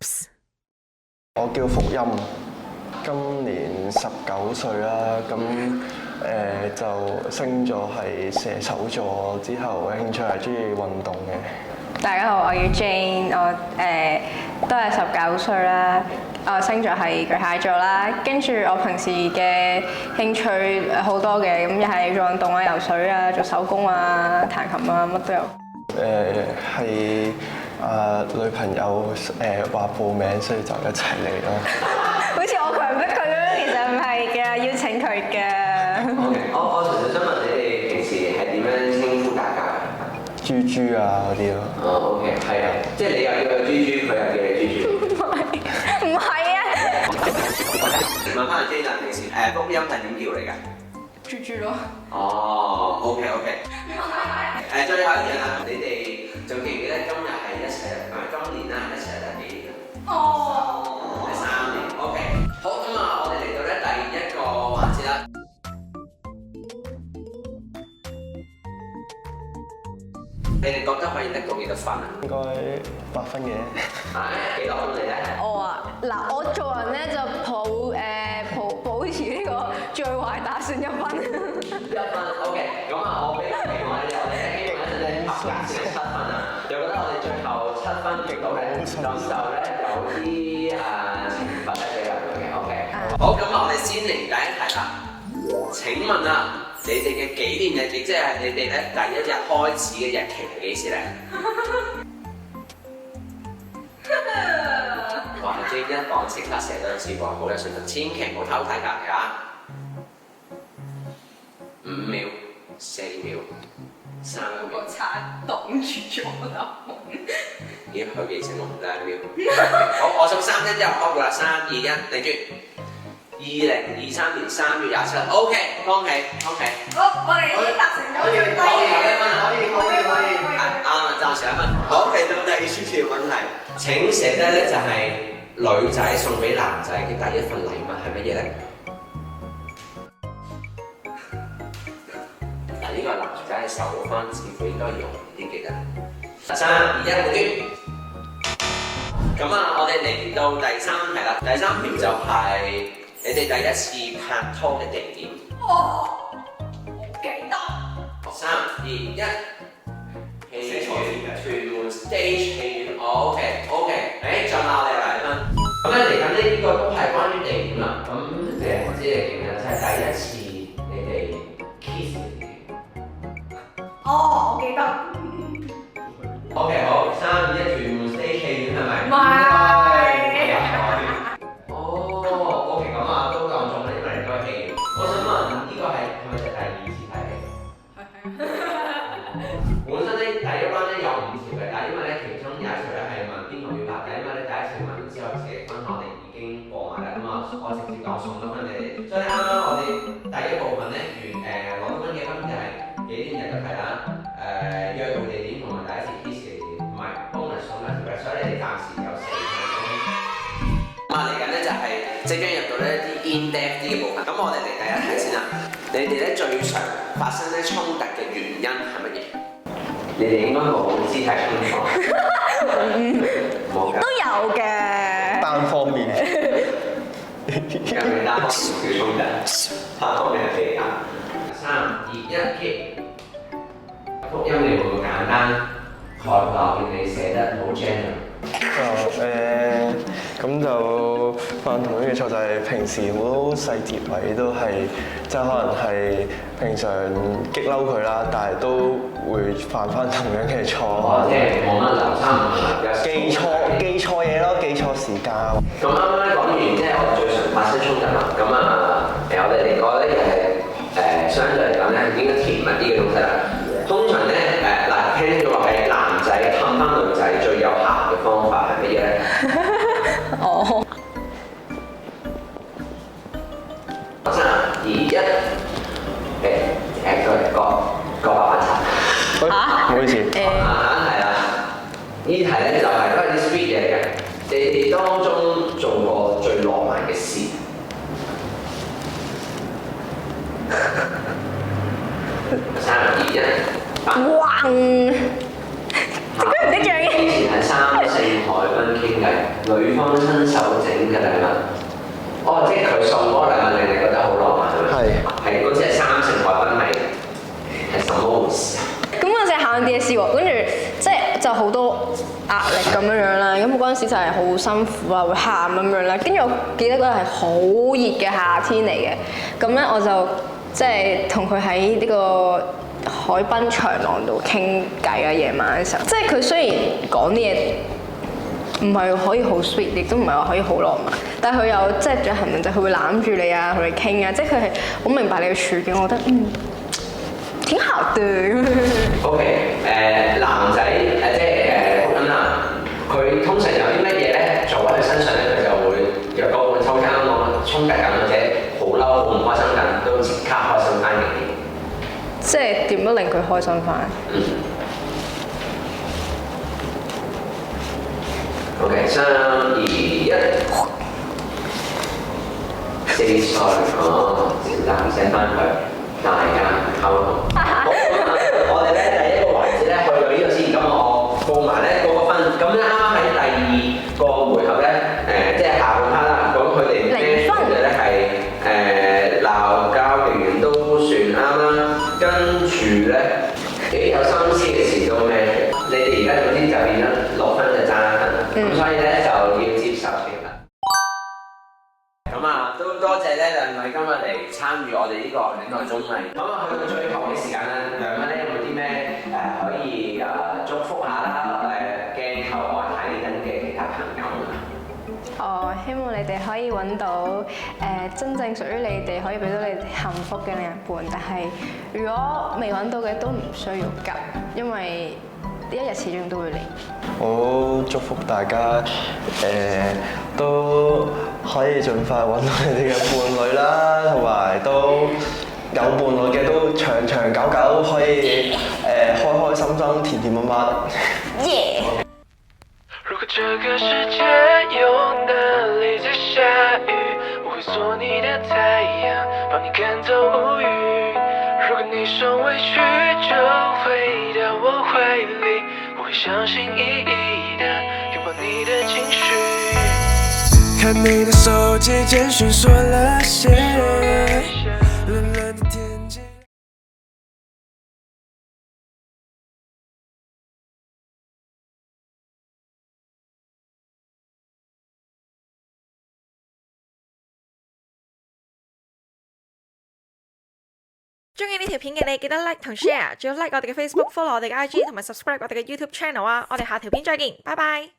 我叫福音，今年19歲啦，咁就升咗係射手座之後，興趣係中意運動嘅。大家好，我叫 Jane， 我都係19歲啦，我星座係巨蟹座啦，跟住我平時嘅興趣好多嘅，咁又係做運動啊、游水啊、做手工啊、彈琴啊，乜都有。係女朋友話報名，所以就一齊嚟咯。好似我強迫佢咁，其實唔係嘅，邀請佢嘅。我純粹想問你哋平時係點樣稱呼大家㗎？豬豬啊嗰啲咯。哦 ，OK， 係啊，即係你又叫佢豬豬，佢又叫你豬豬。唔係啊！問翻阿 Jane 啊，平時福音係點叫你㗎？豬豬咯。哦，OK。最後一樣啦，你哋仲記唔記得今日係一齊今年啦，一齊第幾年？第3年。OK， 好，咁啊，我哋嚟到咧第一個環節啦。你哋覺得可以得到幾多分啊？應該8分嘅。幾多分你咧？我做人咧就保持呢個最壞打算1分。1分 ，OK。咁啊，我俾個期望你哋，我哋希望一陣咧合格先係7分啊。又覺得我哋最後7分極到咧，咁就咧有啲懲罰咧俾兩位嘅 ，OK。好，咁我哋先嚟第一題啦。請問啊，你哋嘅紀念日，亦即係你哋咧第一日開始嘅日期係幾時咧？哇！Jane 一講即刻寫多次喎，好有信心，千祈唔好偷睇隔離啊！5秒、4秒、3秒。個刷擋住咗我頭。咦？佢幾醒喎？2秒。好，我數3聲之後開估啦，3、2、1，定住。2023年3月27 ，OK， 恭喜。好，我哋已經達成咗最低嘅。可以。啱啊，暫時1分。好，嚟到第二處問題，請寫低咧就係女仔送俾男仔嘅第一份禮物係乜嘢咧？嗱，呢個男仔係手翻字，佢應該容易啲記得。3、2、1，定住。咁啊，我哋嚟到第3題啦。第3條就係你哋第一次拍拖嘅地點。我記得。3、2、1。戲院屯門 stage 戲院 ，OK， 再鬧你1分。咁咧嚟緊呢個都係關於地點啦。咁唔知你記唔記得，就係第一次你哋 kiss 嘅地點。我記得。OK， 好，3、2、1，屯門 stage 戲院係咪？唔係。OK， 咁啊都當中啦，因為你都係戲院。我想問呢個係咪就第2次睇戲？本身咧第一 round 咧有5條嘅，但係因為咧其中有一條咧係問邊個要拍嘅，因為咧第一條問完之後自己分我哋已經過埋啦，咁啊我直接講送咗分俾你哋。所以啱啱我哋第一部分咧攞到分嘅分別係紀念日嘅題啦，約會地點同埋第一次 kiss 嘅地點，同埋 bonus 送一條嘅，所以你哋暫時有4分。咁啊嚟緊咧就係即將入到呢啲 in depth 啲嘅部分，咁我哋嚟第一題先啦。你哋咧最常發生咧衝突嘅原因係乜嘢？你哋應該冇肢體衝突，冇㗎。都有嘅。單方面。有冇單方面叫衝突？單方面係比較。3、2、1 keep。福音你會唔會簡單概括？見你寫得好 general。咁就犯同樣嘅錯，就係平時好多細節位都係，即係可能係平常激嬲佢啦，但係都會犯翻同樣嘅錯。即係冇乜留心，記錯嘢咯，記錯時間。咁啱啱咧講完，即係我哋最常發生衝突啦。咁我哋嚟講咧又係相對嚟講咧應該甜蜜啲嘅東西啦。通常咧聽咗話係男仔氹翻女仔最有效嘅方法係乜嘢咧？哦。3、2、1，各話翻查。唔好意思。下一題啦，呢題咧就係都係啲 sweet 嘢嚟嘅。你哋當中做過最浪漫嘅事？3、2、1。哇！點解唔得獎嘅？以前喺3、4海濱傾偈係女方親手整嘅禮物。哦，即係佢送嗰個禮物令你覺得好浪漫係咪？係嗰次係三成貨品係什麼回事啊？咁嗰陣時係考緊 DSE 喎，跟住即係就好多壓力咁樣樣啦。咁嗰陣時就係好辛苦啊，會喊咁樣啦。跟住我記得嗰日係好熱嘅夏天嚟嘅，咁咧我就即係同佢喺呢個海濱長廊度傾偈啊，夜晚嘅時候，即係佢雖然講啲嘢唔係可以好 sweet，亦都唔係話可以好浪漫，但係佢有即係做行動就佢會攬住你啊，同你傾啊，即係佢係好明白你嘅處境，我覺得挺好的。OK， 男仔即係福音男，佢通常有啲乜嘢咧做喺佢身上咧，佢就會若果會抽筋咁衝突緊或者好嬲好唔開心緊，都即刻開心翻嘅。即係點都令佢開心翻。OK， 3、2、1 ，say sorry， 男寫翻佢，大家溝通。好，我哋咧第一個環節咧去到呢度先，咁我報埋咧嗰個分。咁咧啱啱喺第二個回合咧，即係下半 part 啦。咁佢哋咩分嘅咧係鬧交完都算啱啦。跟住咧幾有心思嘅事都咩？你哋而家總之就變咗6分就爭1分，咁所以咧就要接受懲罰。咁啊，都多謝咧兩位今日嚟參與我哋呢個戀愛綜藝。咁啊，去到最後嘅時間咧，兩位咧有冇啲咩可以祝福下啦？鏡頭外睇緊嘅其他朋友啊？我希望你哋可以揾到真正屬於你哋可以俾到你哋幸福嘅另一半，但係如果未揾到嘅都唔需要急，因為一日始終都會嚟。好祝福大家都可以盡快揾到你哋嘅伴侶啦，同埋都有伴侶嘅都長長久久可以開開心心、甜甜蜜蜜。耶！如果这个世界有哪里在下雨，我会做你的太阳，帮你赶走乌云。如果你受委屈，就回到我怀里，我会小心翼翼地拥抱你的情绪。看你的手机简讯说了些，冷冷的天气。中意呢條片嘅你記得 like 同 share，仲要 like 我哋嘅 Facebook，follow 我哋嘅IG 同埋 subscribe 我哋嘅 YouTube channel 啊！我哋下條片再見，拜拜。